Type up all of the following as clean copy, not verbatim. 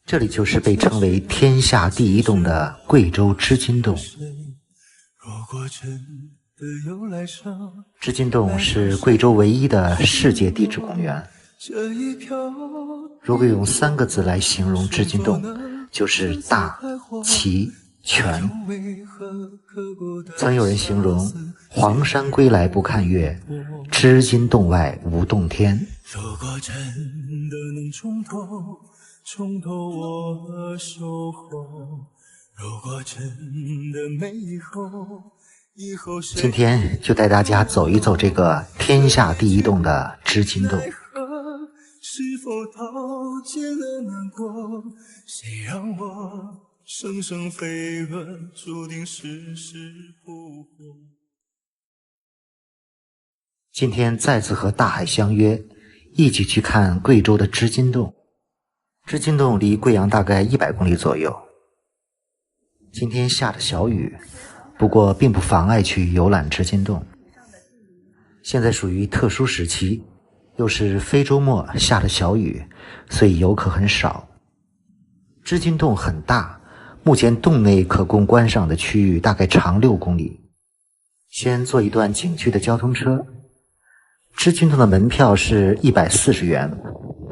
这里就是被称为天下第一洞的贵州织金洞。织金洞是贵州唯一的世界地质公园。如果用3个字来形容织金洞，就是大、奇、全。曾有人形容黄山归来不看月，织金洞外无洞天。如果真的能重头我守候，如果真的没以后今天就带大家走一走这个天下第一洞的织金洞。是否掏尽了难过，谁让我生生飞蛾，注定世事不活。今天再次和大海相约，一起去看贵州的织金洞。织金洞离贵阳大概100公里左右。今天下着小雨，不过并不妨碍去游览织金洞。现在属于特殊时期，又是非周末，下着小雨，所以游客很少。织金洞很大，目前洞内可供观赏的区域大概长6公里。先坐一段景区的交通车。织金洞的门票是140元，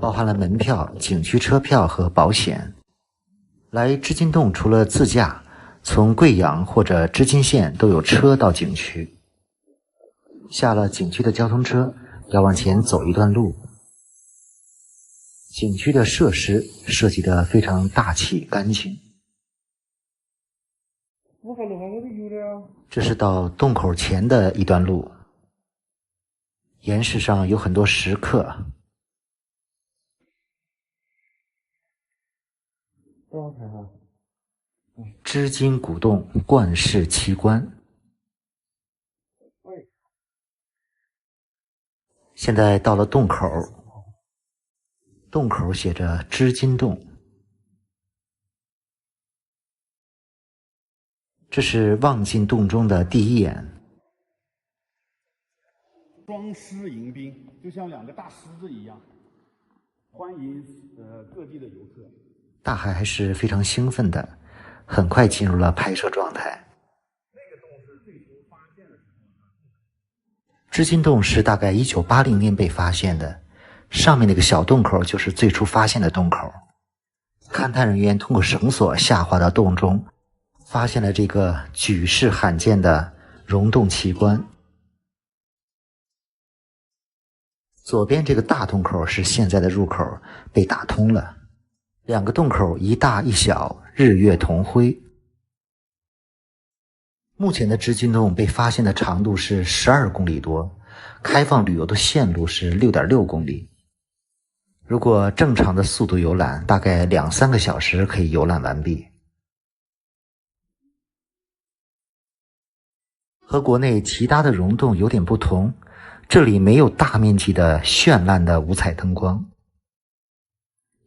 包含了门票、景区车票和保险。来织金洞除了自驾，从贵阳或者织金县都有车到景区。下了景区的交通车，要往前走一段路。景区的设施设计得非常大气干净。这是到洞口前的一段路，岩石上有很多石刻。织金古洞冠世奇观。现在到了洞口，洞口写着织金洞。这是望进洞中的第一眼。双狮迎宾，就像2个大狮子一样，欢迎各地的游客。大海还是非常兴奋的，很快进入了拍摄状态。那个洞是最初发现的时候。织金洞是大概1980年被发现的，上面那个小洞口就是最初发现的洞口。勘探人员通过绳索下滑到洞中，发现了这个举世罕见的溶洞奇观。左边这个大洞口是现在的入口，被打通了。2个洞口一大一小，日月同辉。目前的织金洞被发现的长度是12公里多，开放旅游的线路是6.6公里。如果正常的速度游览，大概2-3个小时可以游览完毕。和国内其他的溶洞有点不同，这里没有大面积的绚烂的五彩灯光。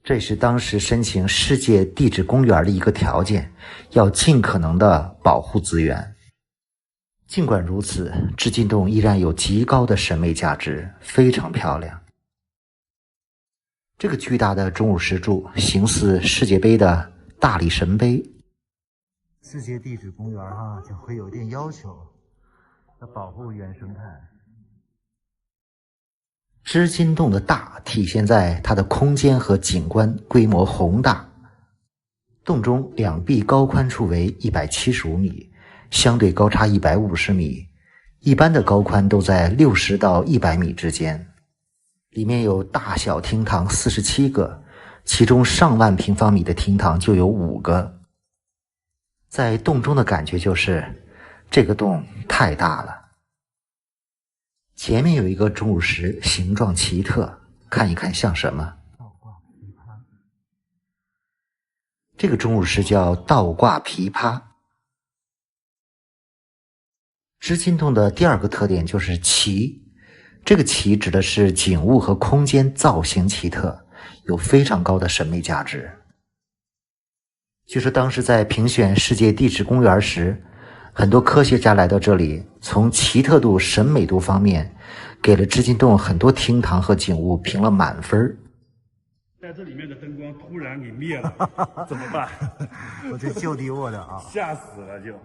这是当时申请世界地质公园的一个条件，要尽可能的保护资源。尽管如此，织金洞依然有极高的审美价值，非常漂亮。这个巨大的钟乳石柱形似世界杯的大力神杯。世界地质公园就会有点要求，要保护原生态。织金洞的大体现在它的空间和景观规模宏大。洞中两壁高宽处为175米，相对高差150米，一般的高宽都在60到100米之间。里面有大小厅堂47个，其中上万平方米的厅堂就有5个。在洞中的感觉就是这个洞太大了。前面有一个钟乳石，形状奇特，看一看像什么？这个钟乳石叫倒挂琵琶。织金洞的第2个特点就是奇，这个奇指的是景物和空间造型奇特，有非常高的审美价值。据说当时在评选世界地质公园时，很多科学家来到这里，从奇特度、审美度方面给了织金洞很多厅堂和景物评了满分。在这里面的灯光突然给灭了，怎么办？我这就地卧的啊，吓死了就。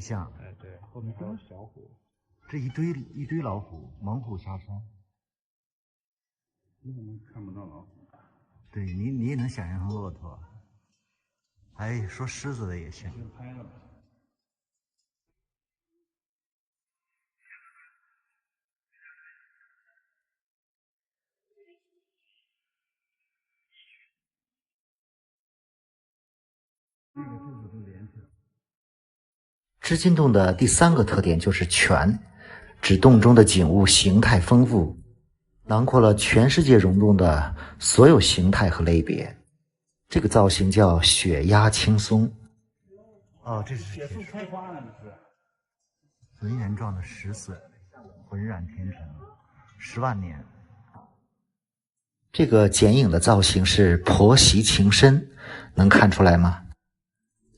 像，哎，对，后面还有小虎，这一堆老虎，猛虎下山。你怎么看不到老虎？对你也能想象成骆驼。哎，说狮子的也行。先拍了吧。那个柱子都连起来。织金洞的第3个特点就是全，指洞中的景物形态丰富，囊括了全世界溶洞的所有形态和类别。这个造型叫血压轻松。哦，这是铁树开花了，这是。浑圆状的石笋，浑然天成，10万年。这个剪影的造型是婆媳情深，能看出来吗？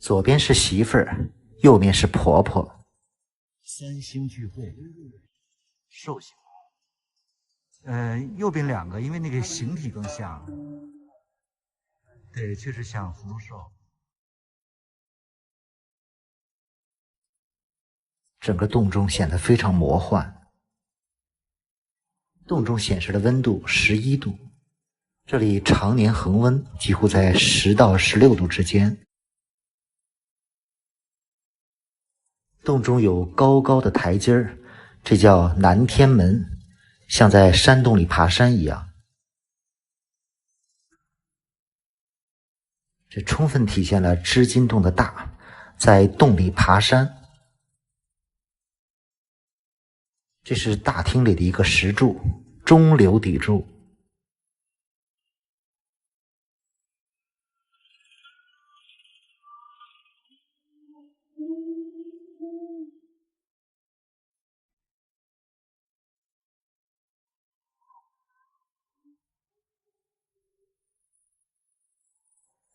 左边是媳妇儿，右边是婆婆，3星聚会，寿星。右边2个，因为那个形体更像。对，确实像福禄寿。整个洞中显得非常魔幻。洞中显示的温度11度，这里常年恒温，几乎在10到16度之间。洞中有高高的台阶儿，这叫南天门，像在山洞里爬山一样。这充分体现了织金洞的大，在洞里爬山。这是大厅里的一个石柱，中流砥柱。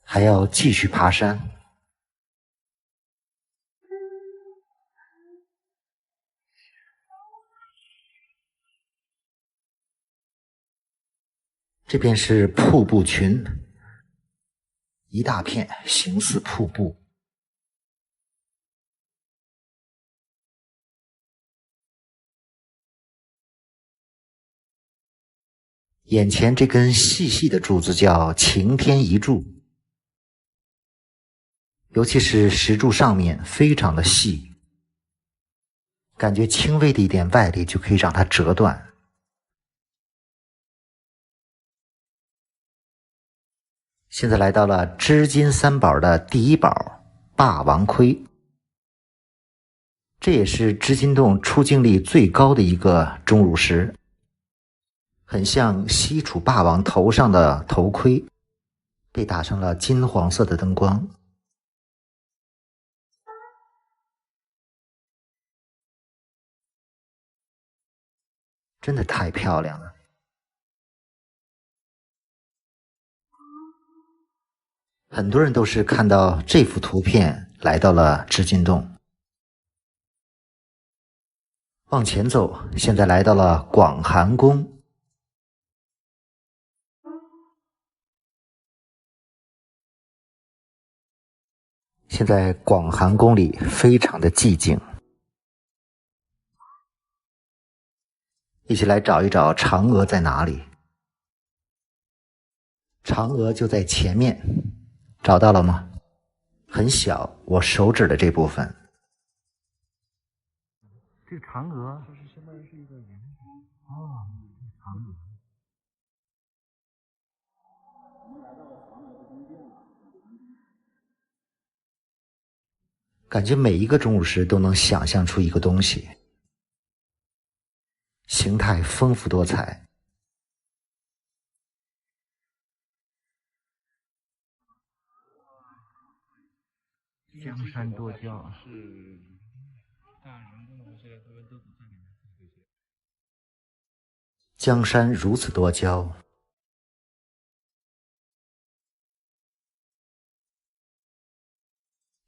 还要继续爬山。这边是瀑布群，一大片形似瀑布。眼前这根细细的柱子叫擎天一柱，尤其是石柱上面非常的细，感觉轻微的一点外力就可以让它折断。现在来到了织金3宝的第1宝霸王盔，这也是织金洞出镜率最高的一个钟乳石，很像西楚霸王头上的头盔，被打上了金黄色的灯光。真的太漂亮了。很多人都是看到这幅图片来到了织金洞。往前走，现在来到了广寒宫。现在广寒宫里非常的寂静，一起来找一找嫦娥在哪里。嫦娥就在前面，找到了吗？很小，我手指的这部分。这个嫦娥，这是相当于是一个人哦，嫦娥。感觉每一个钟乳石都能想象出一个东西，形态丰富多彩。江山多娇，是大人工的这些都在里面。江山如此多娇。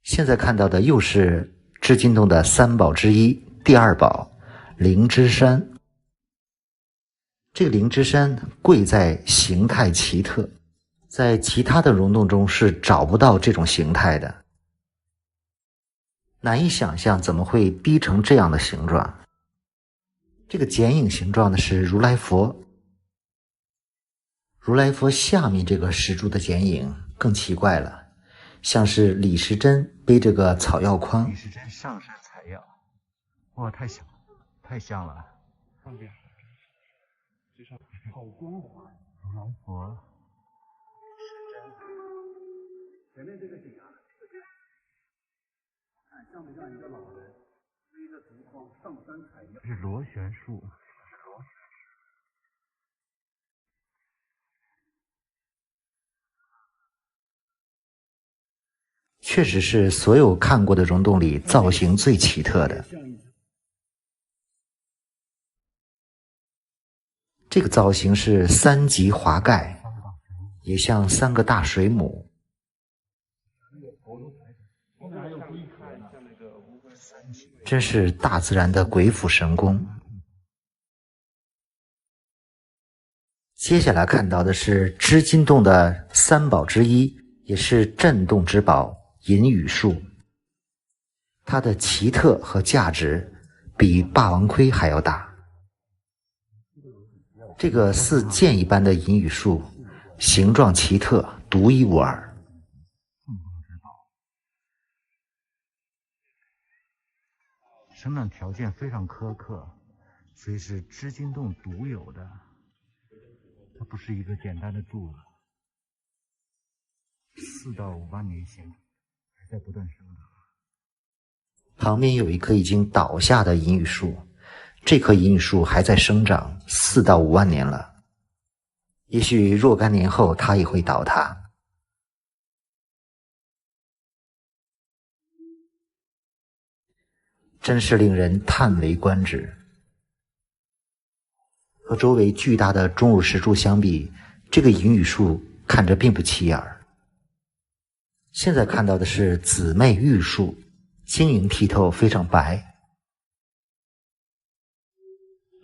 现在看到的又是织金洞的3宝之一，第2宝灵芝山。这个灵芝山贵在形态奇特，在其他的溶洞中是找不到这种形态的。难以想象怎么会逼成这样的形状。这个剪影形状的是如来佛，如来佛下面这个石柱的剪影更奇怪了，像是李时珍背着个草药筐。李时珍上山采药，哇，太香了，太香了。上边，这上好光滑。如来佛，前面这个景啊，看像不像一个老人背着竹筐上山采药？这是螺旋树。确实是所有看过的溶洞里造型最奇特的。这个造型是3级华盖，也像3个大水母。真是大自然的鬼斧神工。接下来看到的是织金洞的3宝之一，也是镇洞之宝银羽树。它的奇特和价值比霸王盔还要大。这个似剑一般的银羽树，形状奇特，独一无二。生长条件非常苛刻，所以是织金洞独有的。它不是一个简单的柱子，4到5万年形成，还在不断生长。旁边有一棵已经倒下的银羽树，这棵银羽树还在生长，4到5万年了。也许若干年后它也会倒塌。真是令人叹为观止。和周围巨大的钟乳石柱相比，这个银羽树看着并不起眼儿。现在看到的是姊妹玉树，晶莹剔透，非常白。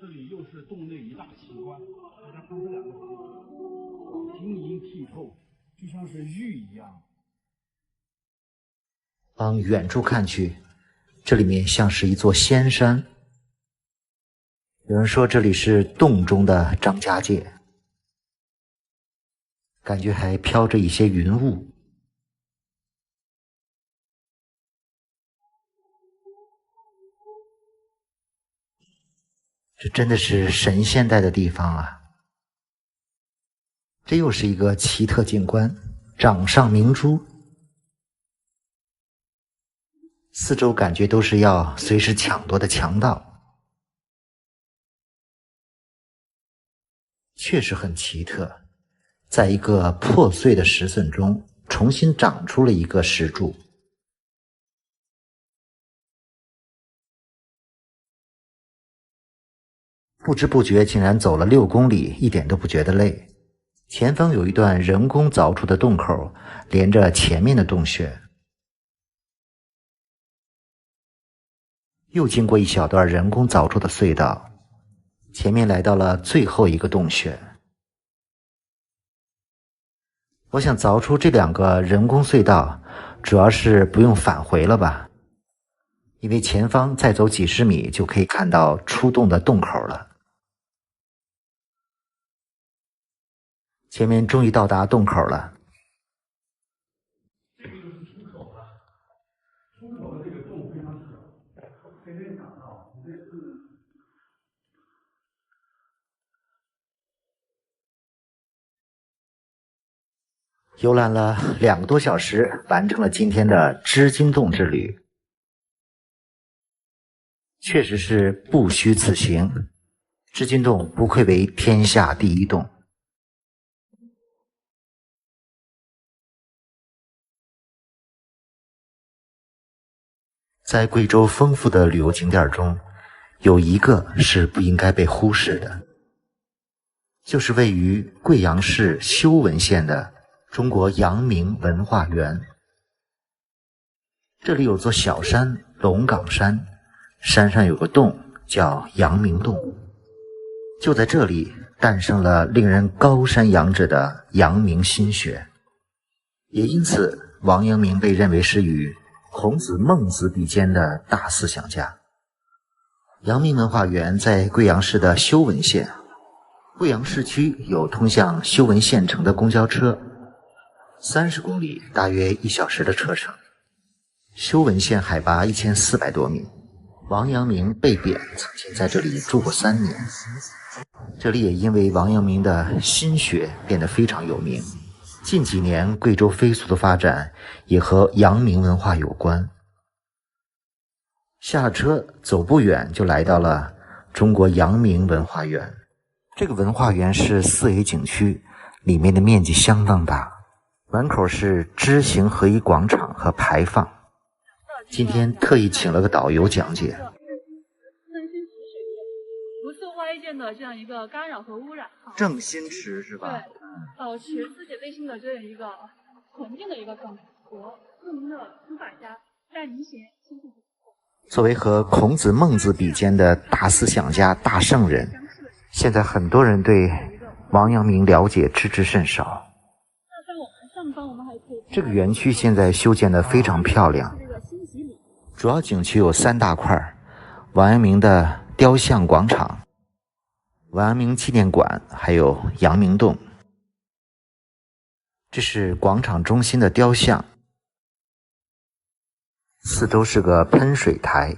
这里又是洞内一大奇观，大家看这两个晶莹剔透，就像是玉一样。往远处看去，这里面像是一座仙山。有人说这里是洞中的张家界，感觉还飘着一些云雾。这真的是神仙待的地方啊！这又是一个奇特景观，掌上明珠，四周感觉都是要随时抢夺的强盗。确实很奇特，在一个破碎的石笋中重新长出了一个石柱。不知不觉竟然走了6公里，一点都不觉得累。前方有一段人工凿出的洞口，连着前面的洞穴。又经过一小段人工凿出的隧道，前面来到了最后一个洞穴。我想凿出这2个人工隧道，主要是不用返回了吧，因为前方再走几十米就可以看到出洞的洞口了。前面终于到达洞口了。这个就是出口了，出口的这个洞非常小，谁能想到这是游览了2个多小时，完成了今天的织金洞之旅。确实是不虚此行，织金洞不愧为天下第一洞。在贵州丰富的旅游景点中，有一个是不应该被忽视的，就是位于贵阳市修文县的中国阳明文化园。这里有座小山龙岗山，山上有个洞叫阳明洞。就在这里，诞生了令人高山仰止的阳明心学，也因此王阳明被认为是与孔子、孟子比肩的大思想家。阳明文化园在贵阳市的修文县，贵阳市区有通向修文县城的公交车，30公里，大约1小时的车程。修文县海拔1400多米，王阳明被贬，曾经在这里住过3年。这里也因为王阳明的心学变得非常有名。近几年贵州飞速的发展也和阳明文化有关。下了车走不远就来到了中国阳明文化园。这个文化园是4A 景区，里面的面积相当大，门口是知行合一广场和牌坊。今天特意请了个导游讲解。不受外界的这样一个干扰和污染，正心池是吧？对，保持自己内心的这样一个纯净的一个状态。和著名的书法家戴明贤亲自。作为和孔子、孟子比肩的大思想家、大圣人，现在很多人对王阳明了解知之甚少。这个园区现在修建得非常漂亮，主要景区有3大块：王阳明的雕像广场、王阳明纪念馆，还有阳明洞。这是广场中心的雕像，四周是个喷水台。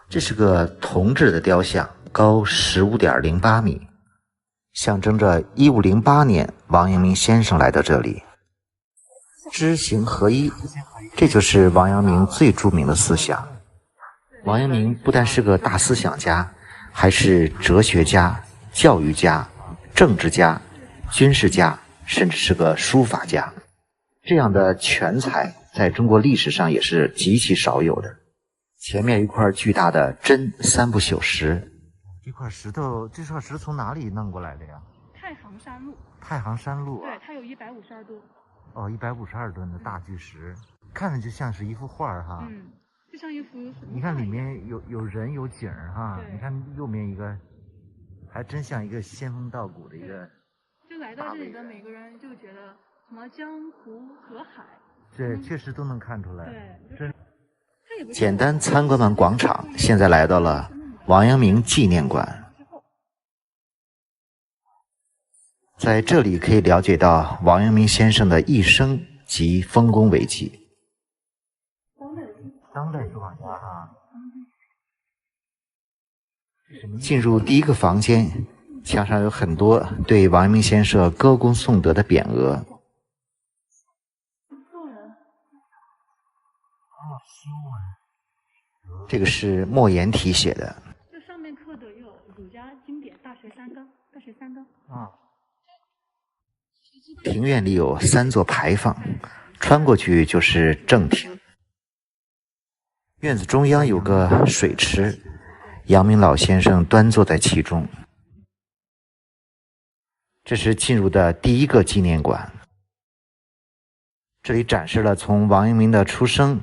这是个铜制的雕像，高15.08米，象征着1508年王阳明先生来到这里。知行合一，这就是王阳明最著名的思想。王阳明不但是个大思想家，还是哲学家、教育家、政治家、军事家，甚至是个书法家。这样的全才在中国历史上也是极其少有的。前面一块巨大的真3不朽石，这块石头从哪里弄过来的呀？太行山路。太行山路啊？对，它有152吨。哦，152吨的大巨石，看着就像是一幅画哈。就像一幅。你看里面有人有景哈，你看右面一个，还真像一个仙风道骨的一个。就来到这里的每个人就觉得什么江湖河海。对，确实都能看出来。对，真。简单参观完广场，现在来到了王阳明纪念馆。在这里可以了解到王阳明先生的一生及丰功伟绩。当代书法家哈。进入第一个房间，墙上有很多对王阳明先生歌功颂德的匾额。这个是墨颜体写的。这上面刻的有儒家经典《大学三纲》。庭院里有3座牌坊，穿过去就是正厅。院子中央有个水池，阳明老先生端坐在其中。这是进入的第一个纪念馆，这里展示了从王阳明的出生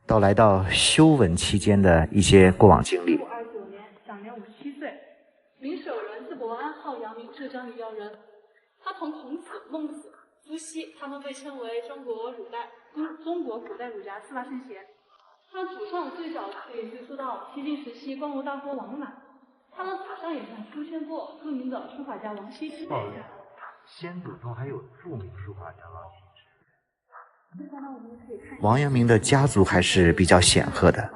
到来到修文期间的一些过往经历。1529年，享年57岁，明守人，字伯安，号阳明，浙江余姚人。他同孔子、孟子、朱熹，他们被称为中国古代儒家4大圣贤。他祖上最早可以追溯到西晋时期光武大夫王满，他的祖上也曾出现过著名的书法家王羲之。先祖中还有著名书法家王羲之。王阳明的家族还是比较显赫的，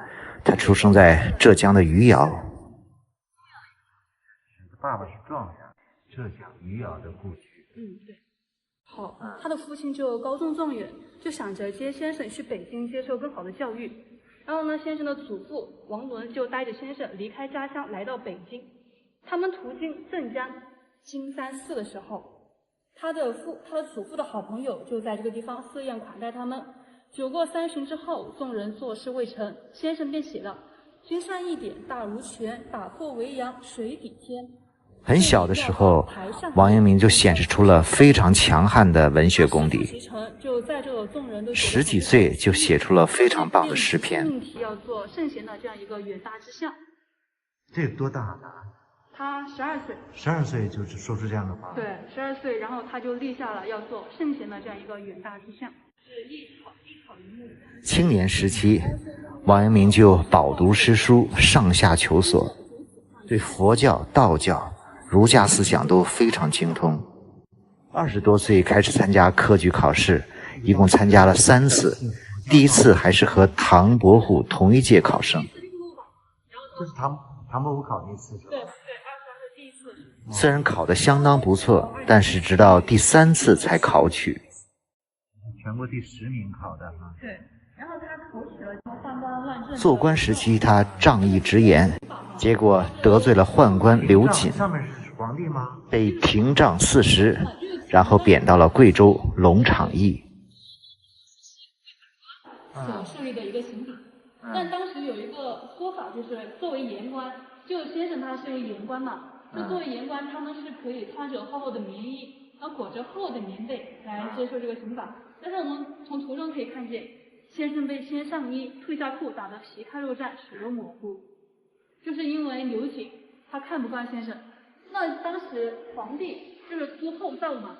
他出生在浙江的余姚。爸爸是状元，浙江余姚的故居。对。好，他的父亲就高中状元，就想着接先生去北京接受更好的教育。然后呢，先生的祖父王伦就带着先生离开家乡来到北京。他们途经镇江金山寺的时候，他的祖父的好朋友就在这个地方设宴款待他们。酒过3巡之后，众人坐视未成，先生便写了“君上一点，大如拳，打破维扬，水底天”。很小的时候，王阳明就显示出了非常强悍的文学功底。10几岁就写出了非常棒的诗篇。要做圣贤的这样一个远大之相。这有多大呢？他12岁。12岁就是说出这样的话。对，12岁，然后他就立下了要做圣贤的这样一个远大志向，是一考一目。青年时期，王阳明就饱读诗书，上下求索，对佛教、道教、儒家思想都非常精通。20多岁开始参加科举考试，一共参加了3次，第一次还是和唐伯虎同一届考生。就是唐伯虎考那次是吧？对，22是第一次。虽然考得相当不错，但是直到第3次才考取。全国第10名考的哈。对，然后他考取了宦官乱政。做官时期，他仗义直言，结果得罪了宦官刘瑾，上面是皇帝吗？被廷杖40，然后贬到了贵州龙场驿。所设立的一个刑法，但当时有一个说法，就是作为言官，就先生他是为言官嘛，就作为言官，他们是可以穿着厚厚的棉衣，然后裹着厚的棉被来接受这个刑法。但是我们从图中可以看见，先生被先上衣退下裤，打得皮开肉绽，血肉模糊，就是因为刘瑾他看不惯先生。那当时皇帝就是朱厚照嘛，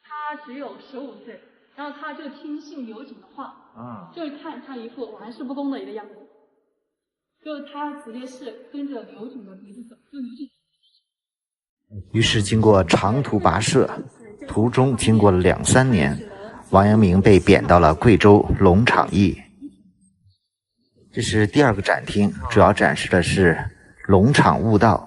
他只有15岁。然后他就听信刘瑾的话，就是看他一副玩世不恭的一个样子，就他直接是跟着刘瑾的鼻子走，就刘瑾。于是经过长途跋涉，途中经过了2、3年，王阳明被贬到了贵州龙场驿。这是第2个展厅，主要展示的是龙场悟道。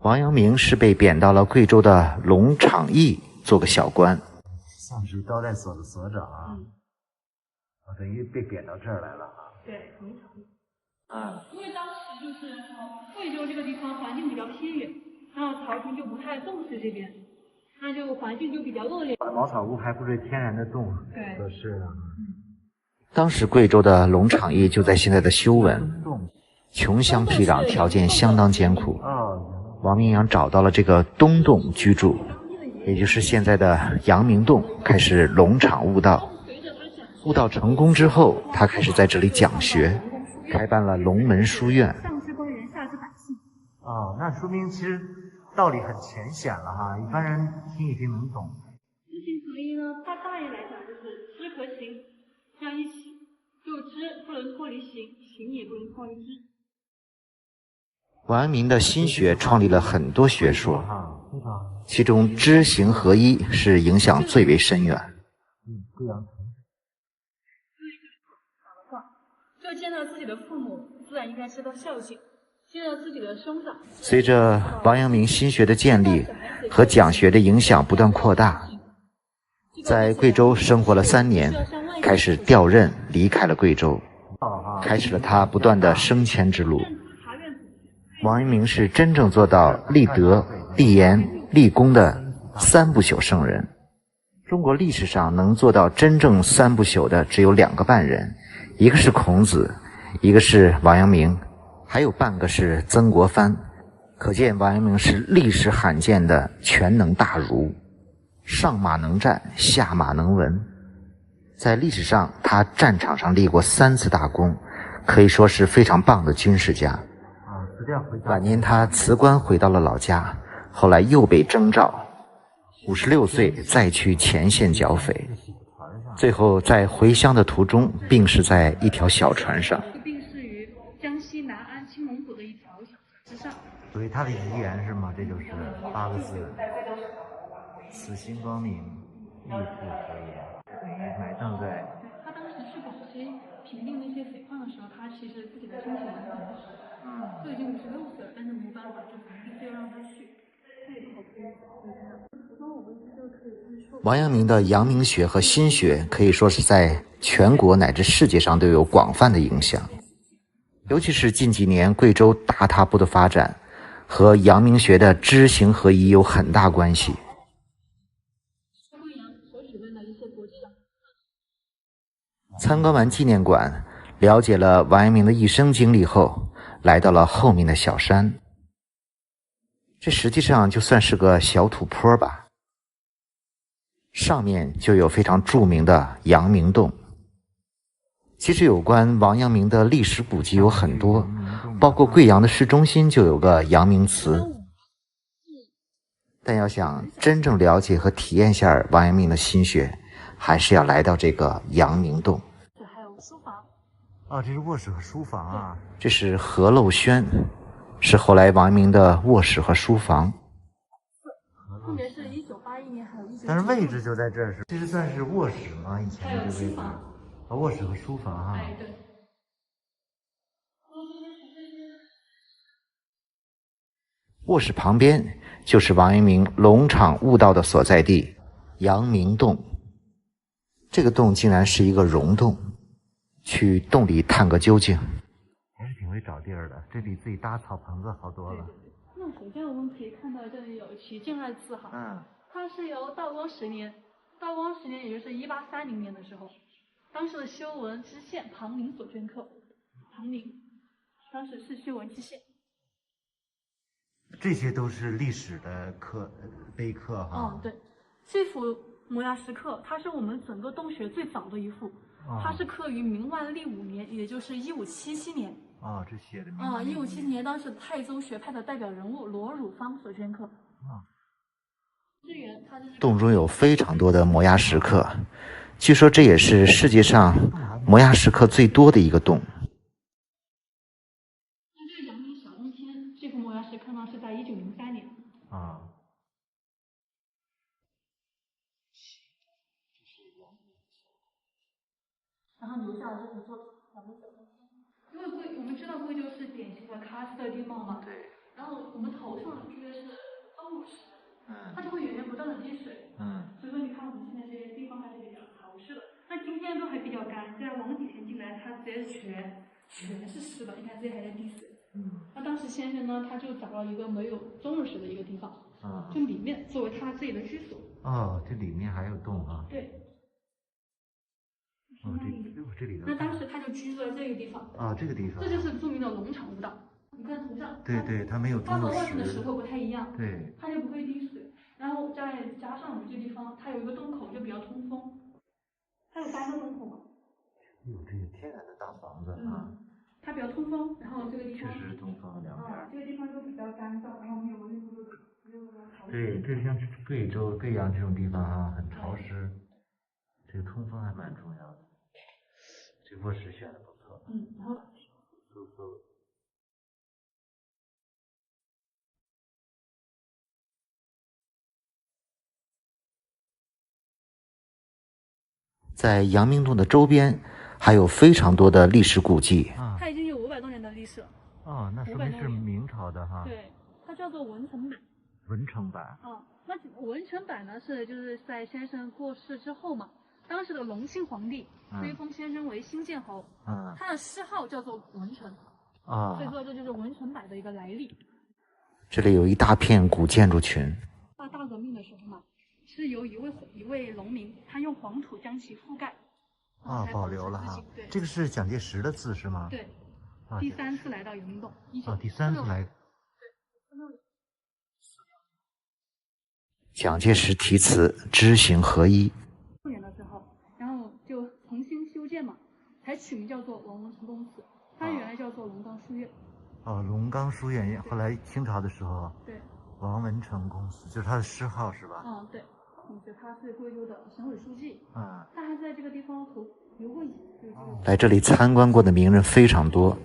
王阳明是被贬到了贵州的龙场驿做个小官，像是招待所的所长啊，等于被贬到这儿来了啊。对，龙场驿。因为当时就是贵州这个地方环境比较偏远，然后朝廷就不太重视这边，那就环境就比较恶劣。茅草屋还不是天然的洞，对，合适的。当时贵州的龙场驿就在现在的修文，穷乡僻壤，条件相当艰苦。王明阳找到了这个东洞居住，也就是现在的阳明洞，开始龙场悟道。悟道成功之后，他开始在这里讲学，开办了龙门书院。上至官员，下至百姓。那说明其实道理很浅显了哈，一般人听一听能懂。知行合一呢，它大意来讲就是知和行要一起，就知不能脱离行，行也不能脱离知。王阳明的心学创立了很多学说，其中知行合一是影响最为深远。就见到自己的父母，自然应该知道孝敬；见到自己的兄长。随着王阳明心学的建立和讲学的影响不断扩大，在贵州生活了3年，开始调任离开了贵州，开始了他不断的升迁之路。王阳明是真正做到立德、立言、立功的3不朽圣人。中国历史上能做到真正3不朽的只有2个半人，一个是孔子，一个是王阳明，还有半个是曾国藩。可见王阳明是历史罕见的全能大儒，上马能战，下马能文。在历史上，他战场上立过3次大功，可以说是非常棒的军事家。晚年他辞官回到了老家，后来又被征召，56岁再去前线剿匪，最后在回乡的途中病逝在一条小船上。病逝于江西南安青龙府的一条小船之上。所以他的遗言是吗？这就是8个字：此心光明，亦复何言。埋葬在。他当时去广西平定那些匪患的时候，他其实自己的心情很好。都已经56岁了，但是没办法，就皇帝非要让他去。王阳明的阳明学和心学可以说是在全国乃至世界上都有广泛的影响，尤其是近几年贵州大踏步的发展和阳明学的知行合一有很大关系。参观完纪念馆，了解了王阳明的一生经历后，来到了后面的小山。这实际上就算是个小土坡吧，上面就有非常著名的阳明洞。其实有关王阳明的历史古迹有很多，包括贵阳的市中心就有个阳明祠。但要想真正了解和体验下王阳明的心学，还是要来到这个阳明洞。这还有书房。哦，这是卧室和书房啊。这是合漏轩，是后来王阳明的卧室和书房。分别是1981年还有1996年。但是位置就在这儿，这是算是卧室吗？以前的这个位置。啊，卧室和书房哈。哎，对。卧室旁边就是王阳明龙场悟道的所在地阳明洞。这个洞竟然是一个溶洞，去洞里探个究竟。还是挺会找地儿的，这比自己搭草棚子好多了。那首先我们可以看到这里有齐静二字哈，它是由道光10年，也就是1830年的时候，当时的修文知县庞宁所镌刻。庞宁当时是修文知县。这些都是历史的碑刻哈。对，这幅摩崖石刻，它是我们整个洞穴最早的一幅，它是刻于明万历5年，也就是1577年。这写的1577年，当时泰州学派的代表人物罗汝芳所镌刻。洞中有非常多的摩崖石刻，据说这也是世界上摩崖石刻最多的一个洞。这个阳明小洞天，这幅摩崖石刻呢是在1903年。然后留下了这幅作品阳明小洞天。因为我们知道贵州是典型的喀斯特地貌嘛，对。然后我们头上居的是钟乳石，它就会源源不断的滴水，所以说你看我们现在这些地方还是比较潮湿的。那今天都还比较干，再往几天进来，它直接全是湿的，你看这里还在滴水。那当时先生呢，他就找了一个没有钟乳石的一个地方，就里面作为他自己的居所。这里面还有洞啊。对。这里的。那当时他就居住在这个地方。这个地方。这就是著名的龙场悟道。你看图上。对，它没有钟乳石。它和外面的石头不太一样。对。它就不会滴水，然后再加上我们这地方，它有一个洞口，就比较通风。它有3个洞口嘛。这个天然的大房子它比较通风，然后这个地方。确实是通风两边。这个地方就比较干燥，然后没有任何潮湿。对，这像贵州、贵阳这种地方很潮湿，这个通风还蛮重要的。这卧室选的不错。然后。在阳明洞的周边还有非常多的历史古迹。它已经有500多年的历史了。那说明是明朝的哈。对，它叫做文成柏。文成柏。那文成柏呢就是在先生过世之后嘛，当时的隆庆皇帝追封先生为新建侯，他的谥号叫做文成。所以说这就是文成柏的一个来历。这里有一大片古建筑群。大革命的时候嘛，是由一位农民，他用黄土将其覆盖，保留了哈。对，这个是蒋介石的字是吗？对。第3次来到阳明洞。第3次来。对。蒋介石题词知行合一。6年的时候，然后就重新修建嘛，才取名叫做王文成公祠，它原来叫做龙岗书院。龙岗书院，后来清朝的时候。对。王文成公祠就是他的谥号是吧？对，他是贵州的省委书记。他还在这个地方留过影。来这里参观过的名人非常多。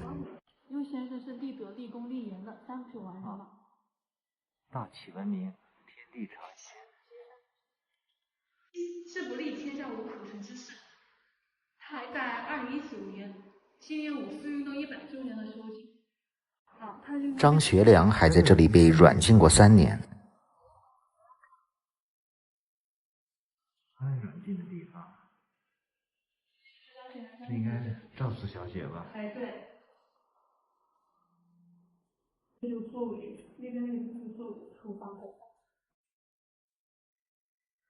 因为先生是立德、立功、立言的3品完人嘛。大启文明，天地常兴。是不立天下无苦臣之事。他还在2019年纪念5四运动100周年的时候。张学良还在这里被软禁过3年。软禁的地方，这应该是赵四小姐吧？对。这就作为那边就是作为厨房的。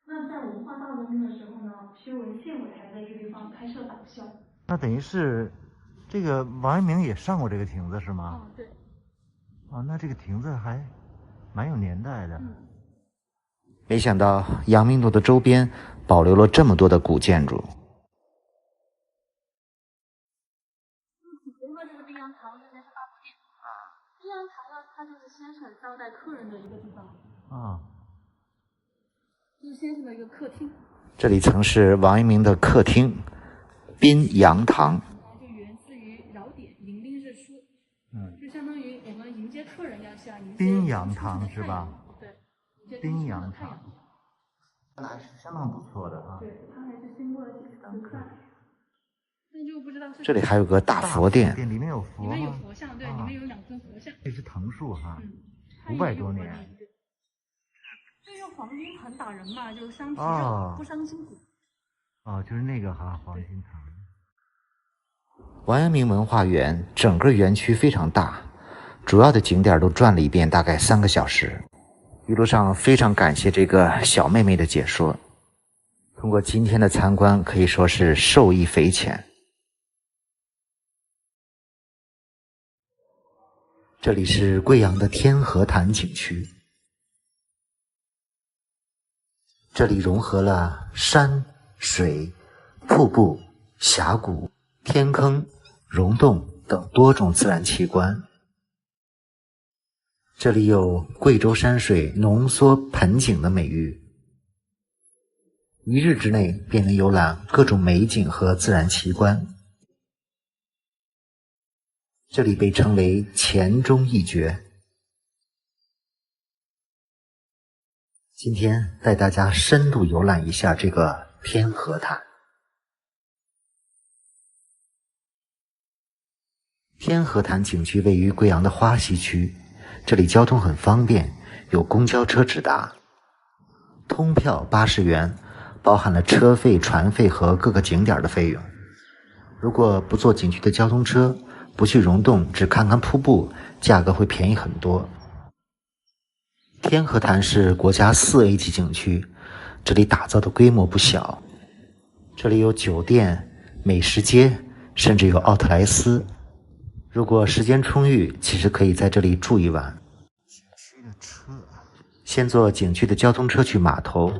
那在文化大革命的时候呢，修文县委还在这个地方开设党校。那等于是这个王阳明也上过这个亭子是吗？对。那这个亭子还蛮有年代的。没想到阳明洞的周边保留了这么多的古建筑。先生招待客人的一个地方。啊，这是先生的一个客厅。这里曾是王阳明的客厅，宾阳堂。就源自于尧典“迎宾日出”，就相当于我们迎接客人要像迎接宾阳堂是吧？对，宾阳堂，那还是相当不错的啊。对，他还是经过了几次的刻。但就不知道是这里还有个大佛殿，里面有佛吗？里面有佛像，对，里面有2尊佛像。这是藤树哈，500多年。就用黄金藤打人嘛，就伤皮肉，不伤筋骨。哦，就是那个哈，黄金藤。王阳明文化园整个园区非常大，主要的景点都转了一遍，大概3个小时。一路上非常感谢这个小妹妹的解说，通过今天的参观可以说是受益匪浅。这里是贵阳的天河潭景区，这里融合了山水、瀑布、峡谷、天坑、溶洞等多种自然奇观。这里有贵州山水浓缩盆景的美誉，一日之内便能游览各种美景和自然奇观。这里被称为黔中一绝。今天带大家深度游览一下这个天河潭。天河潭景区位于贵阳的花溪区，这里交通很方便，有公交车直达，通票80元，包含了车费、船费和各个景点的费用。如果不坐景区的交通车，不去溶洞，只看看瀑布，价格会便宜很多。天河潭是国家4A 级景区，这里打造的规模不小，这里有酒店、美食街，甚至有奥特莱斯。如果时间充裕，其实可以在这里住一晚。先坐景区的交通车去码头，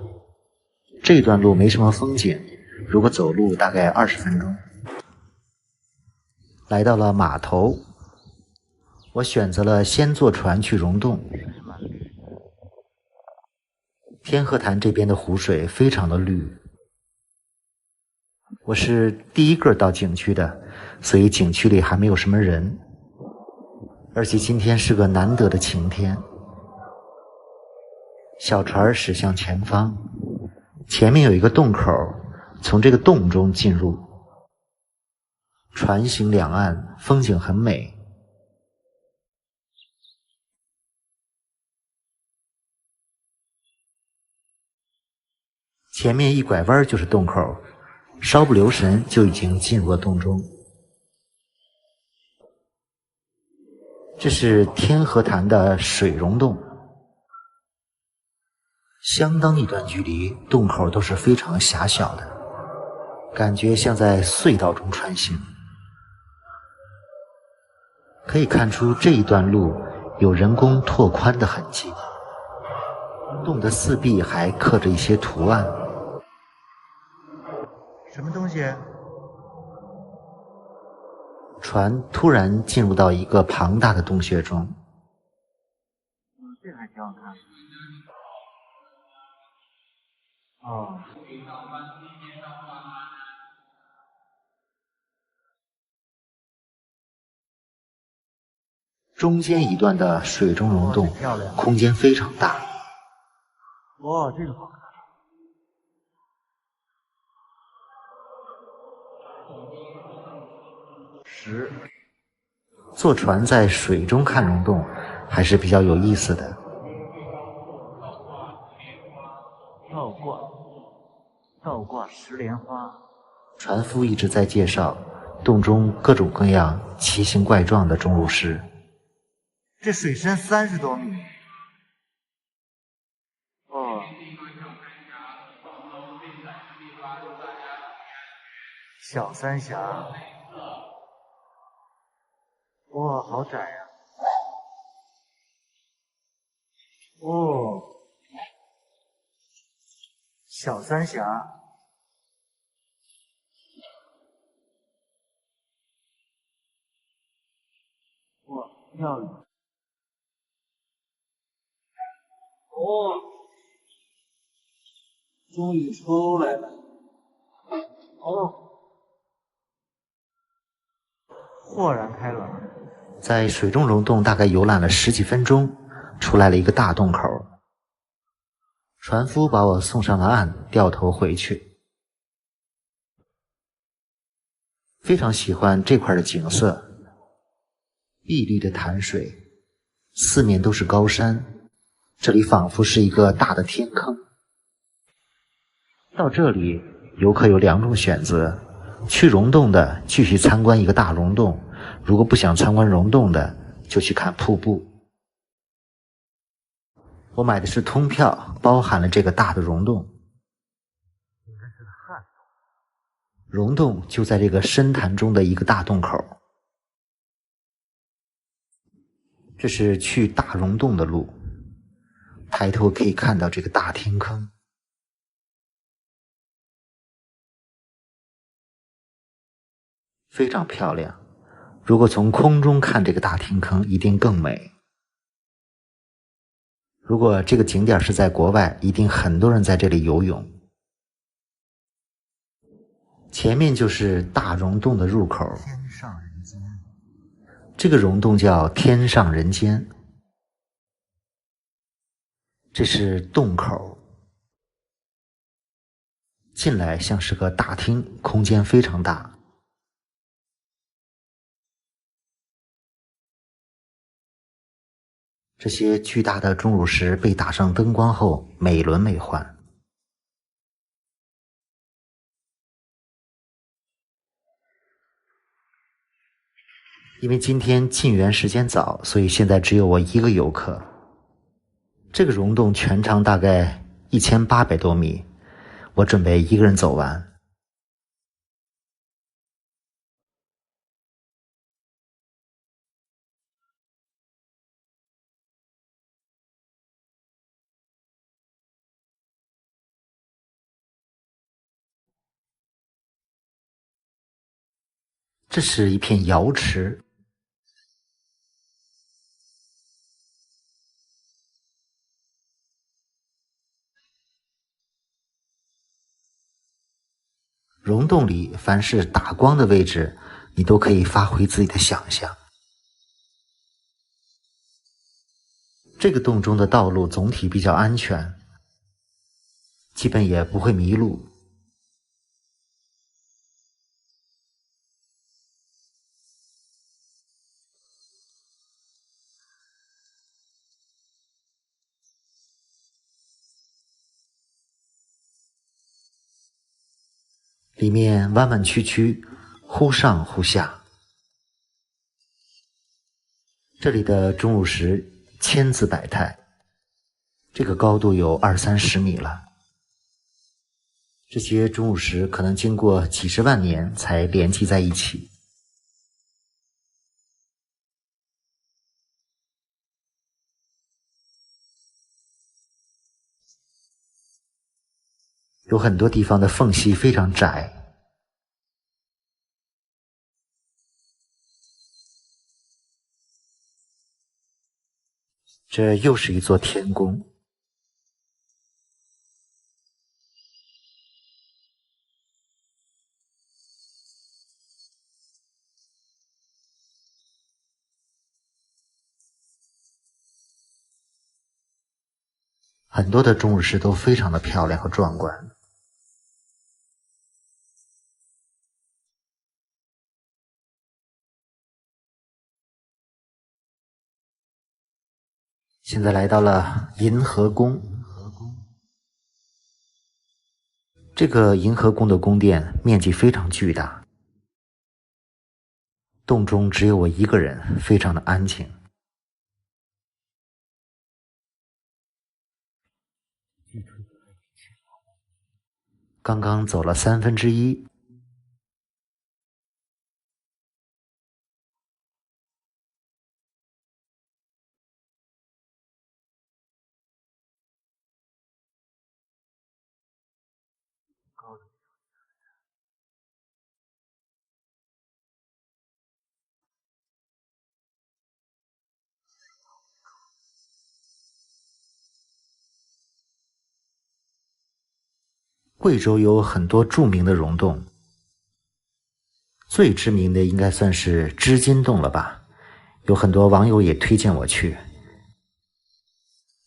这段路没什么风景，如果走路大概20分钟。来到了码头，我选择了先坐船去溶洞。天河潭这边的湖水非常的绿，我是第一个到景区的，所以景区里还没有什么人，而且今天是个难得的晴天。小船驶向前方，前面有一个洞口，从这个洞中进入。船行两岸，风景很美。前面一拐弯就是洞口，稍不留神就已经进入了洞中。这是天河潭的水溶洞，相当一段距离，洞口都是非常狭小的，感觉像在隧道中穿行。可以看出这一段路有人工拓宽的痕迹，洞的四壁还刻着一些图案。什么东西？船突然进入到一个庞大的洞穴中。这个还挺好看。哦。中间一段的水中溶洞，空间非常大。哇，这个好看。坐船在水中看溶洞还是比较有意思的。倒挂石莲花。船夫一直在介绍洞中各种各样奇形怪状的钟乳石。这水深30多米。哦。小三峡。哇，好窄呀！哦。小三峡。哇，漂亮。哦，终于出来了。哦，豁然开朗。在水中溶洞大概游览了10几分钟，出来了一个大洞口。船夫把我送上了岸，掉头回去。非常喜欢这块的景色，碧绿的潭水，四面都是高山，这里仿佛是一个大的天坑。到这里，游客有2种选择，去溶洞的继续参观一个大溶洞，如果不想参观溶洞的，就去看瀑布。我买的是通票，包含了这个大的溶洞。应该是个旱洞。溶洞就在这个深潭中的一个大洞口。这是去大溶洞的路，抬头可以看到这个大天坑。非常漂亮，如果从空中看这个大天坑，一定更美。如果这个景点是在国外，一定很多人在这里游泳。前面就是大溶洞的入口，天上人间。这个溶洞叫天上人间。这是洞口，进来像是个大厅，空间非常大。这些巨大的钟乳石被打上灯光后，美轮美奂。因为今天进园时间早，所以现在只有我一个游客。这个溶洞全长大概1800多米，我准备一个人走完。这是一片瑶池，溶洞里凡是打光的位置，你都可以发挥自己的想象。这个洞中的道路总体比较安全，基本也不会迷路。里面弯弯曲曲，忽上忽下。这里的钟乳石千姿百态，这个高度有20-30米了。这些钟乳石可能经过几十万年才连接在一起。有很多地方的缝隙非常窄。这又是一座天宫。很多的钟乳石都非常的漂亮和壮观。现在来到了银河宫。这个银河宫的宫殿面积非常巨大，洞中只有我一个人，非常的安静。刚刚走了1/3。贵州有很多著名的溶洞，最知名的应该算是织金洞了吧，有很多网友也推荐我去。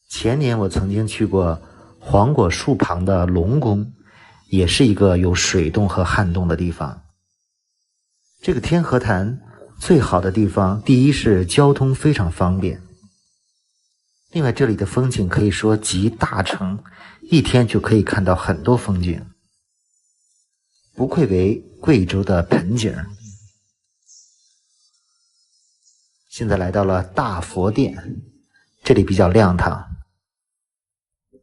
前年我曾经去过黄果树旁的龙宫，也是一个有水洞和旱洞的地方。这个天河潭最好的地方，第一是交通非常方便，另外这里的风景可以说集大成，一天就可以看到很多风景，不愧为贵州的盆景。现在来到了大佛殿，这里比较亮堂，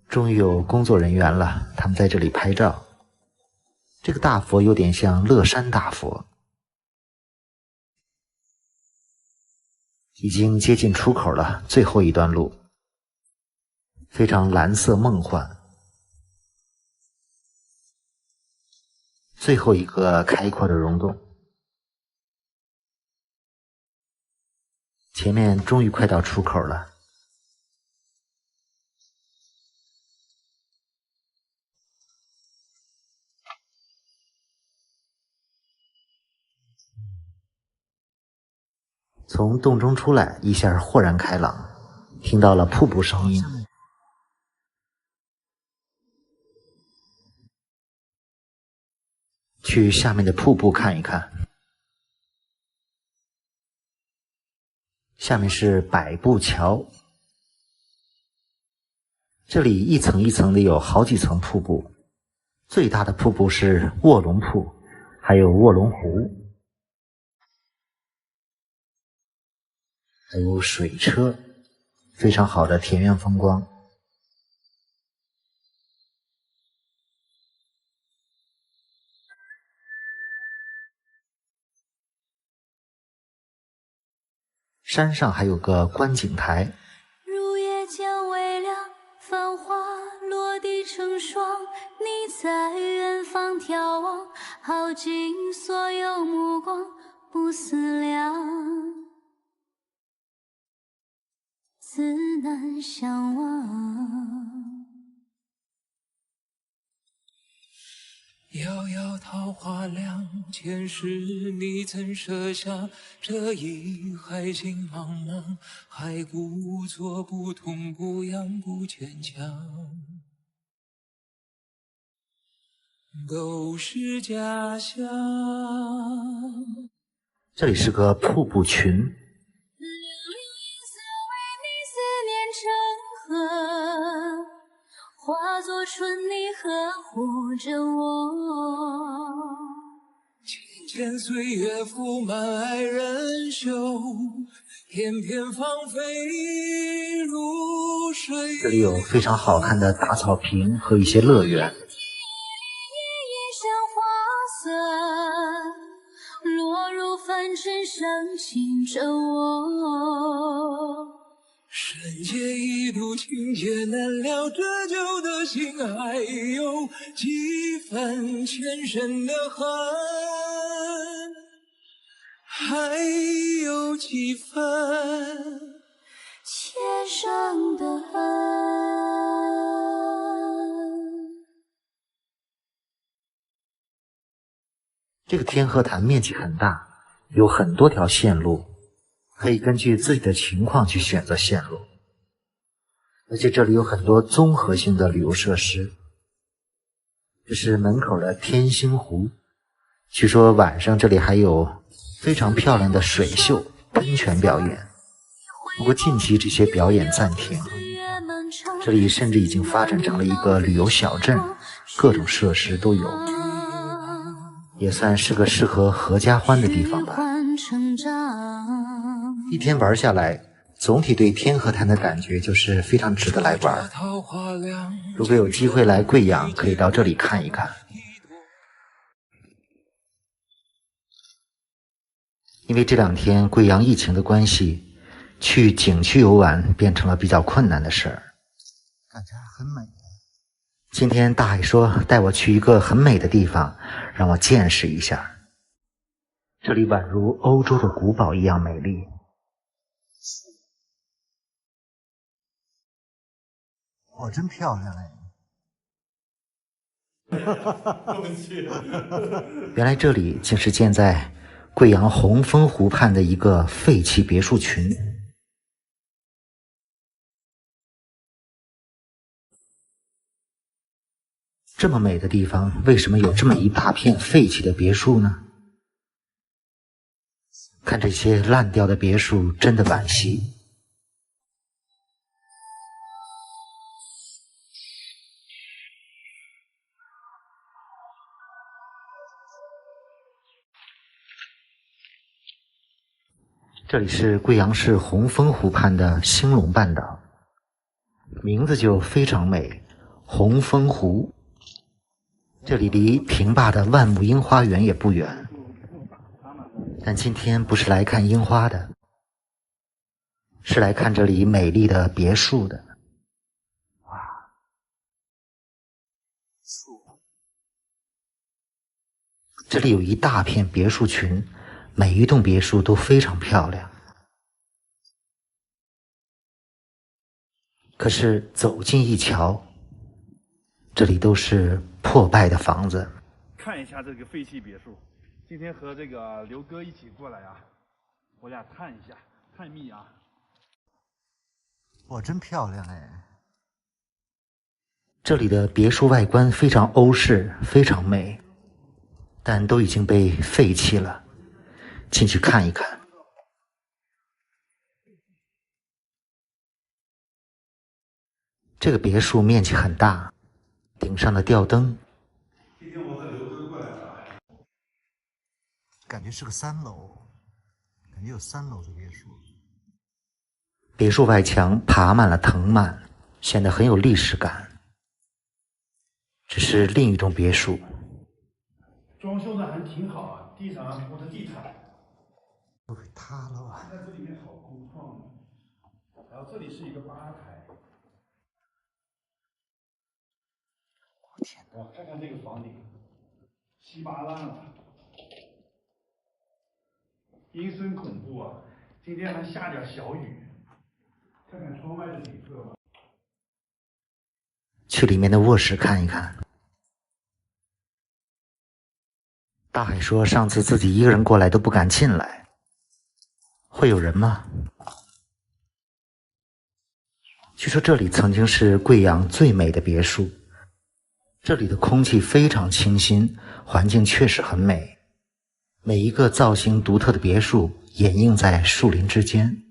终于有工作人员了，他们在这里拍照。这个大佛有点像乐山大佛。已经接近出口了，最后一段路，非常蓝色梦幻。最后一个开阔的溶洞，前面终于快到出口了。从洞中出来，一下豁然开朗，听到了瀑布声音。去下面的瀑布看一看。下面是百步桥，这里一层一层的有好几层瀑布，最大的瀑布是卧龙瀑，还有卧龙湖。还有水车，非常好的田园风光。山上还有个观景台。入夜将微凉，繁花落地成霜。你在远方眺望，耗尽所有目光，不思量。自难相忘。遥遥桃花凉，前世你曾设下这一海情茫茫，还故作不痛不痒不坚强。都是家乡。这里是个瀑布群。化作春泥呵护着我，浅浅岁月覆满爱人袖，片片芳菲如水。这里有非常好看的大草坪和一些乐园。一山花色落入凡尘，深情着我。深夜一度情结难了，这旧的心还有几分前生的恨，还有几分前生的恨。这个天河潭面积很大，有很多条线路，可以根据自己的情况去选择线路，而且这里有很多综合性的旅游设施。这是门口的天星湖，据说晚上这里还有非常漂亮的水秀、喷泉表演，不过近期这些表演暂停。这里甚至已经发展成了一个旅游小镇，各种设施都有，也算是个适合合家欢的地方吧。一天玩下来，总体对天河潭的感觉就是非常值得来玩。如果有机会来贵阳，可以到这里看一看。因为这2天贵阳疫情的关系，去景区游玩变成了比较困难的事儿。感觉很美。今天大海说带我去一个很美的地方，让我见识一下。这里宛如欧洲的古堡一样美丽。哇，真漂亮哎！原来这里竟是建在贵阳红枫湖畔的一个废弃别墅群。这么美的地方，为什么有这么一大片废弃的别墅呢？看这些烂掉的别墅，真的惋惜。这里是贵阳市红枫湖畔的兴隆半岛，名字就非常美，红枫湖。这里离平坝的万木樱花园也不远，但今天不是来看樱花的，是来看这里美丽的别墅的。哇，这里有一大片别墅群，每一栋别墅都非常漂亮。可是走近一瞧，这里都是破败的房子。看一下这个废弃别墅，今天和这个刘哥一起过来啊，我俩探一下，探秘啊。哇，真漂亮哎！这里的别墅外观非常欧式，非常美，但都已经被废弃了。进去看一看。这个别墅面积很大，顶上的吊灯。今天我和刘哥过来了，感觉是个3楼，感觉有3楼的别墅。别墅外墙爬满了藤蔓，显得很有历史感。这是另一栋别墅，装修的还挺好啊，地上铺的地毯。都给塌了啊！在这里面好空旷啊，然后这里是一个吧台。天哪！看看这个房顶，稀巴烂了，阴森恐怖啊！今天还下点小雨，看看窗外的景色吧。去里面的卧室看一看。大海说上次自己一个人过来都不敢进来，会有人吗？据说这里曾经是贵阳最美的别墅，这里的空气非常清新，环境确实很美，每一个造型独特的别墅掩映在树林之间。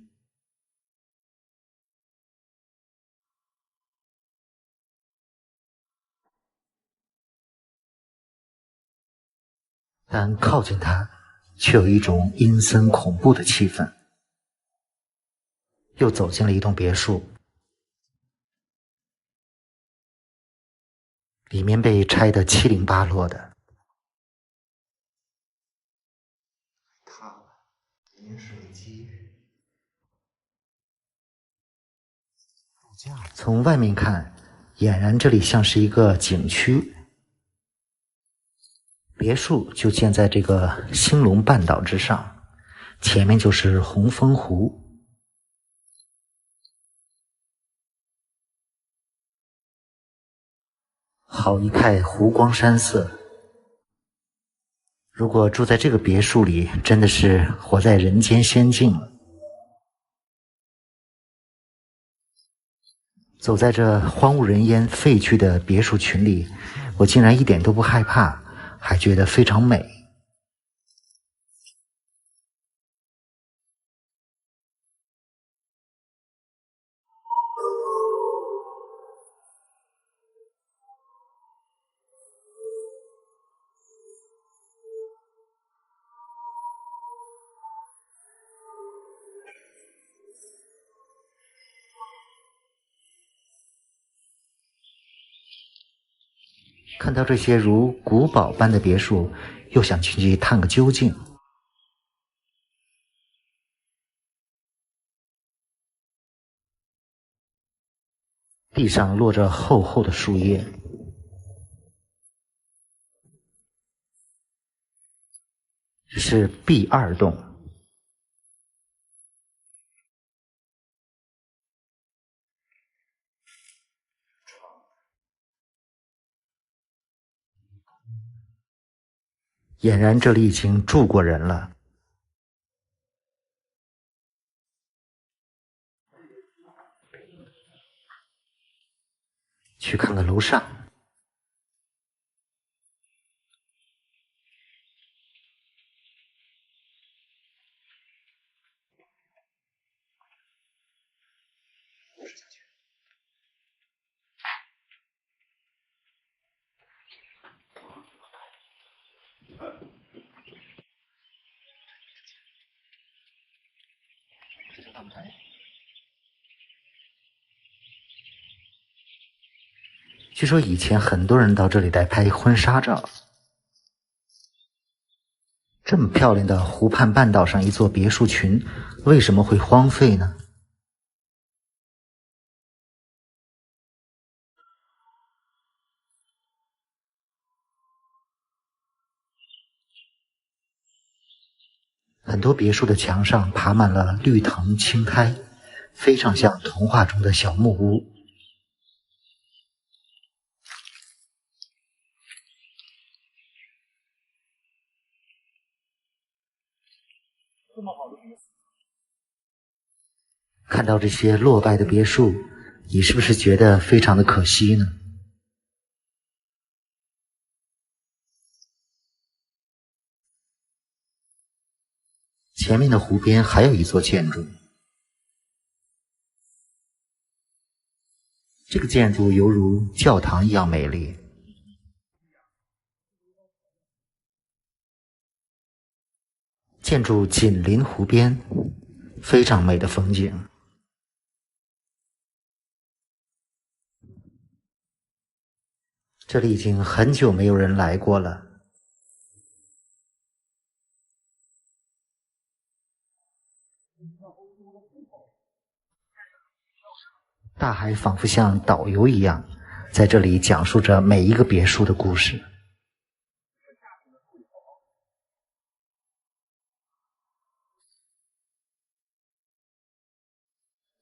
但靠近它，却有一种阴森恐怖的气氛。又走进了一栋别墅，里面被拆得七零八落的。塌了，饮水机。从外面看，俨然这里像是一个景区。别墅就建在这个兴隆半岛之上，前面就是红枫湖。好一派湖光山色。如果住在这个别墅里，真的是活在人间仙境了。走在这荒无人烟、废墟的别墅群里，我竟然一点都不害怕，还觉得非常美。看到这些如古堡般的别墅，又想进去探个究竟。地上落着厚厚的树叶，这是 B2 栋。俨然这里已经住过人了。去看看楼上。据说以前很多人到这里来拍婚纱照。这么漂亮的湖畔半岛上一座别墅群，为什么会荒废呢？很多别墅的墙上爬满了绿藤青苔，非常像童话中的小木屋。看到这些落败的别墅，你是不是觉得非常的可惜呢？前面的湖边还有一座建筑，这个建筑犹如教堂一样美丽。建筑紧邻湖边，非常美的风景。这里已经很久没有人来过了。大海仿佛像导游一样，在这里讲述着每一个别墅的故事。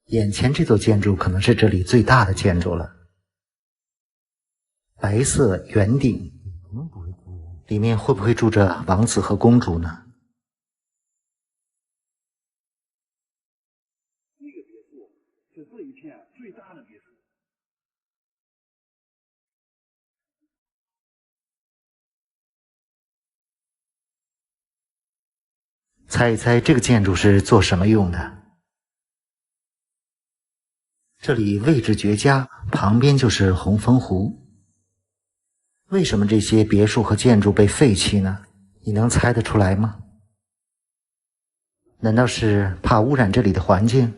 眼前这座建筑可能是这里最大的建筑了，白色圆顶，里面会不会住着王子和公主呢？那个别墅是这一片最大的别墅。猜一猜这个建筑是做什么用的？这里位置绝佳，旁边就是红枫湖。为什么这些别墅和建筑被废弃呢？你能猜得出来吗？难道是怕污染这里的环境，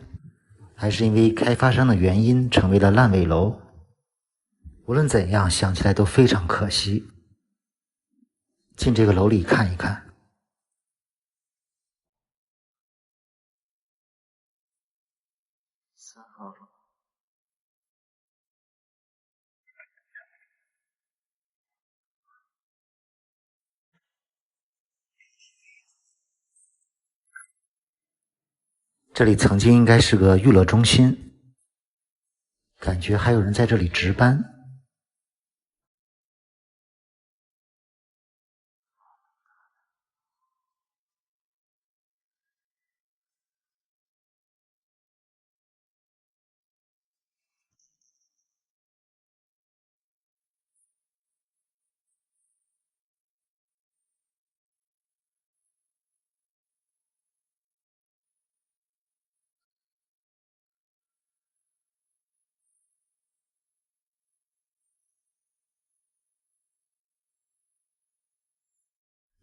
还是因为开发商的原因成为了烂尾楼？无论怎样，想起来都非常可惜。进这个楼里看一看。3号楼。这里曾经应该是个娱乐中心，感觉还有人在这里值班。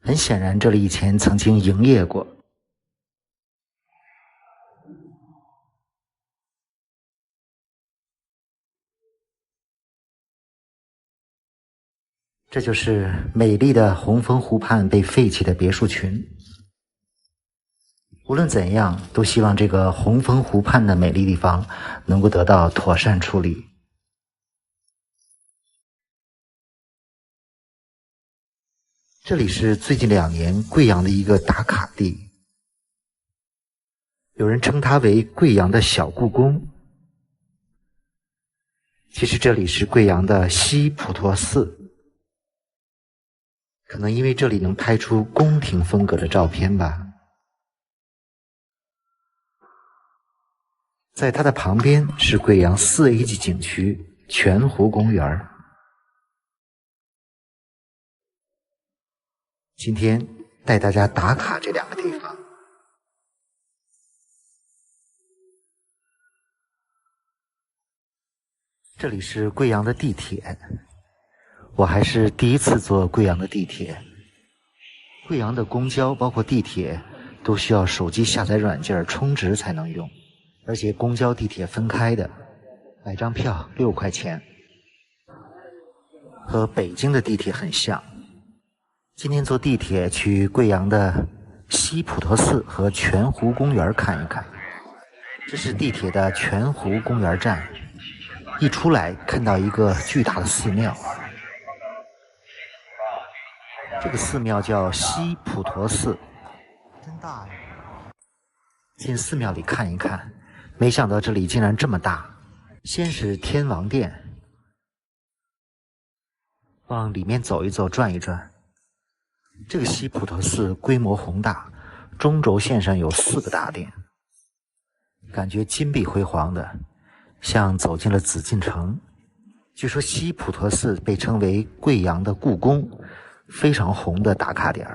很显然，这里以前曾经营业过。这就是美丽的红枫湖畔被废弃的别墅群。无论怎样，都希望这个红枫湖畔的美丽地方能够得到妥善处理。这里是最近2年贵阳的一个打卡地，有人称它为贵阳的小故宫。其实这里是贵阳的西普陀寺。可能因为这里能拍出宫廷风格的照片吧。在它的旁边是贵阳4A 级景区泉湖公园。今天带大家打卡这2个地方。这里是贵阳的地铁，我还是第一次坐贵阳的地铁。贵阳的公交包括地铁都需要手机下载软件充值才能用，而且公交地铁分开的，买张票6块钱，和北京的地铁很像。今天坐地铁去贵阳的西普陀寺和泉湖公园看一看。这是地铁的泉湖公园站，一出来看到一个巨大的寺庙，这个寺庙叫西普陀寺，真大呀！进寺庙里看一看，没想到这里竟然这么大。先是天王殿，往里面走一走，转一转。这个西普陀寺规模宏大，中轴线上有4个大殿，感觉金碧辉煌的，像走进了紫禁城。据说西普陀寺被称为贵阳的故宫，非常红的打卡点。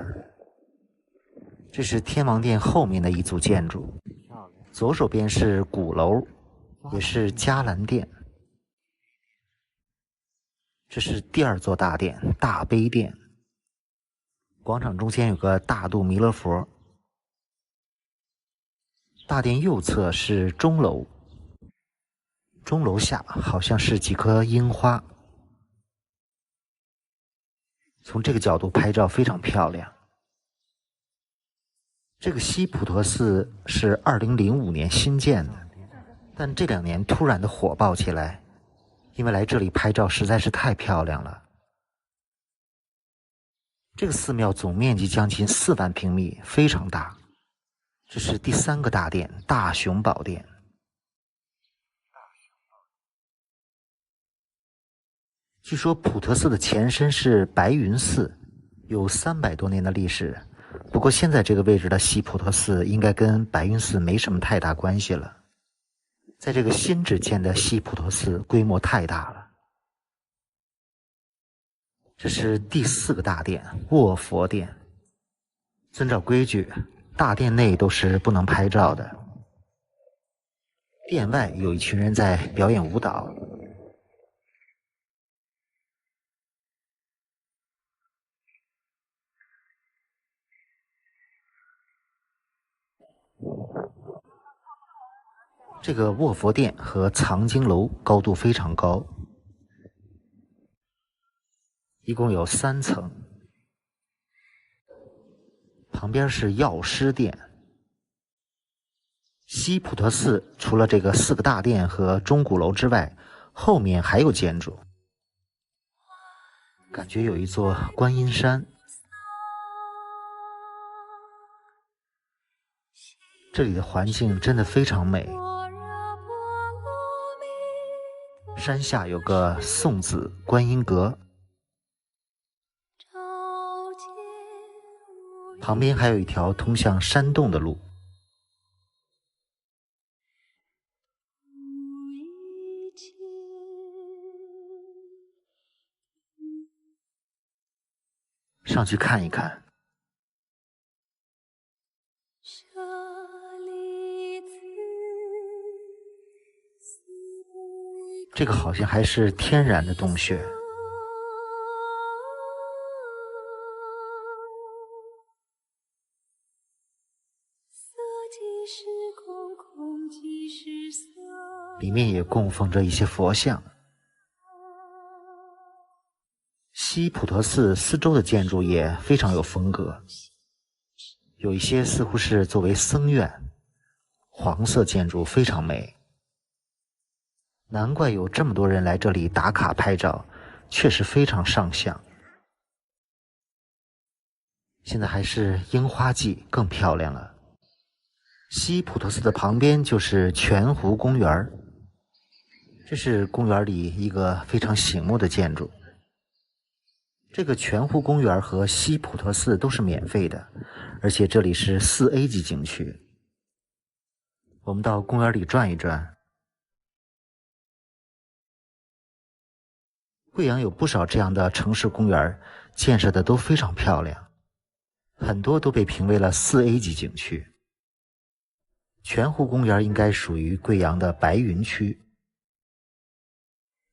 这是天王殿后面的一组建筑，左手边是鼓楼，也是伽蓝殿。这是第2座大殿，大悲殿。广场中间有个大肚弥勒佛。大殿右侧是钟楼，钟楼下好像是几棵樱花。从这个角度拍照非常漂亮。这个西普陀寺是2005年新建的，但这2年突然的火爆起来，因为来这里拍照实在是太漂亮了。这个寺庙总面积将近4万平米，非常大。这是第3个大殿，大雄宝殿。据说普陀寺的前身是白云寺，有300多年的历史。不过现在这个位置的西普陀寺应该跟白云寺没什么太大关系了。在这个新址建的西普陀寺规模太大了。这是第4个大殿，卧佛殿。遵照规矩，大殿内都是不能拍照的。殿外有一群人在表演舞蹈。这个卧佛殿和藏经楼高度非常高，一共有3层。旁边是药师殿。西普陀寺除了这个4个大殿和钟鼓楼之外，后面还有建筑，感觉有一座观音山。这里的环境真的非常美。山下有个送子观音阁，旁边还有一条通向山洞的路。上去看一看。这个好像还是天然的洞穴。里面也供奉着一些佛像。西普陀寺四周的建筑也非常有风格，有一些似乎是作为僧院，黄色建筑非常美。难怪有这么多人来这里打卡拍照，确实非常上相。现在还是樱花季，更漂亮了。西普陀寺的旁边就是泉湖公园，这是公园里一个非常醒目的建筑。这个泉湖公园和西普陀寺都是免费的，而且这里是4A 级景区。我们到公园里转一转。贵阳有不少这样的城市公园，建设的都非常漂亮，很多都被评为了4A 级景区。泉湖公园应该属于贵阳的白云区，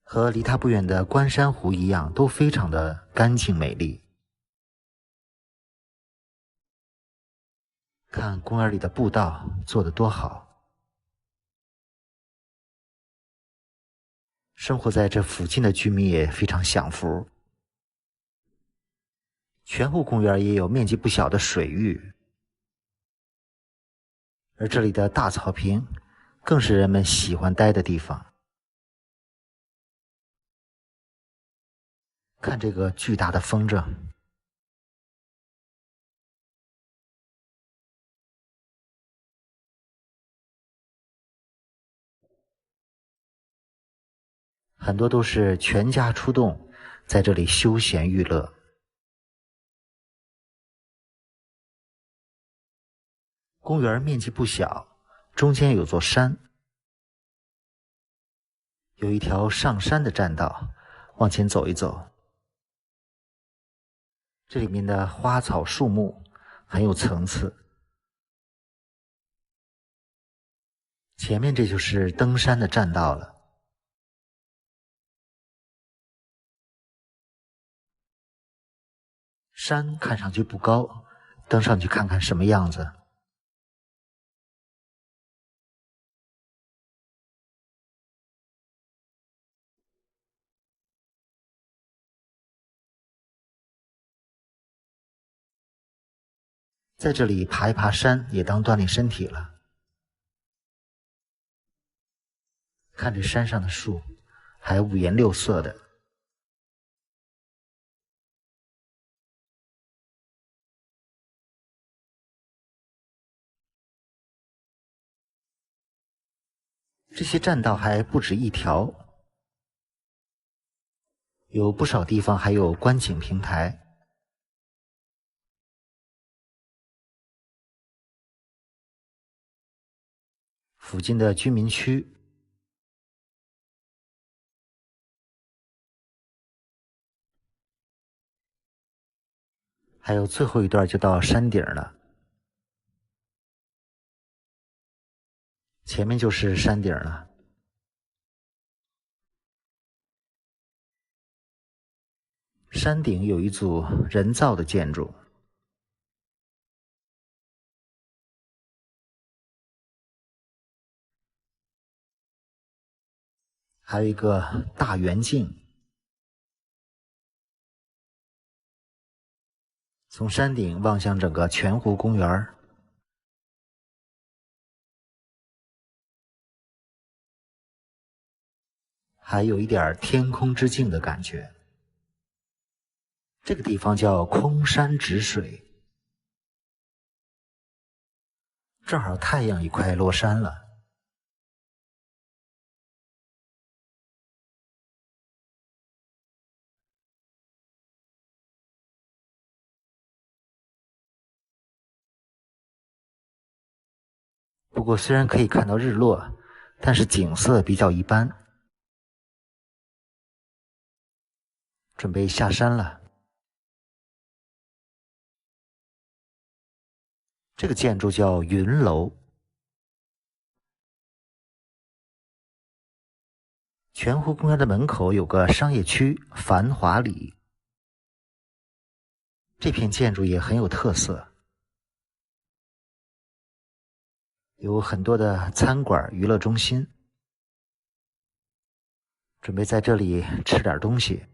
和离它不远的关山湖一样，都非常的干净美丽。看公园里的步道做得多好。生活在这附近的居民也非常享福。泉湖公园也有面积不小的水域，而这里的大草坪更是人们喜欢待的地方。看这个巨大的风筝，很多都是全家出动，在这里休闲娱乐。公园面积不小，中间有座山，有一条上山的栈道，往前走一走。这里面的花草树木很有层次。前面这就是登山的栈道了。山看上去不高，登上去看看什么样子。在这里爬一爬山也当锻炼身体了。看这山上的树，还五颜六色的。这些栈道还不止一条，有不少地方还有观景平台。附近的居民区，还有最后一段就到山顶了。前面就是山顶了。山顶有一组人造的建筑，还有一个大圆镜。从山顶望向整个泉湖公园，还有一点天空之镜的感觉。这个地方叫空山止水，正好太阳也快落山了。不过虽然可以看到日落，但是景色比较一般。准备下山了。这个建筑叫云楼。泉湖公园的门口有个商业区繁华里，这片建筑也很有特色，有很多的餐馆、娱乐中心。准备在这里吃点东西，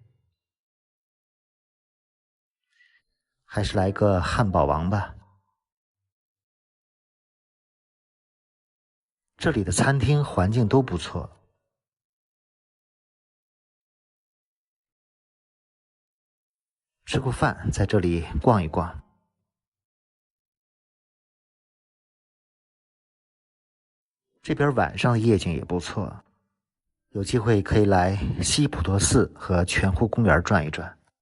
还是来个汉堡王吧。这里的餐厅环境都不错。吃过饭，在这里逛一逛。这边晚上的夜景也不错，有机会可以来西普陀寺和泉湖公园转一转。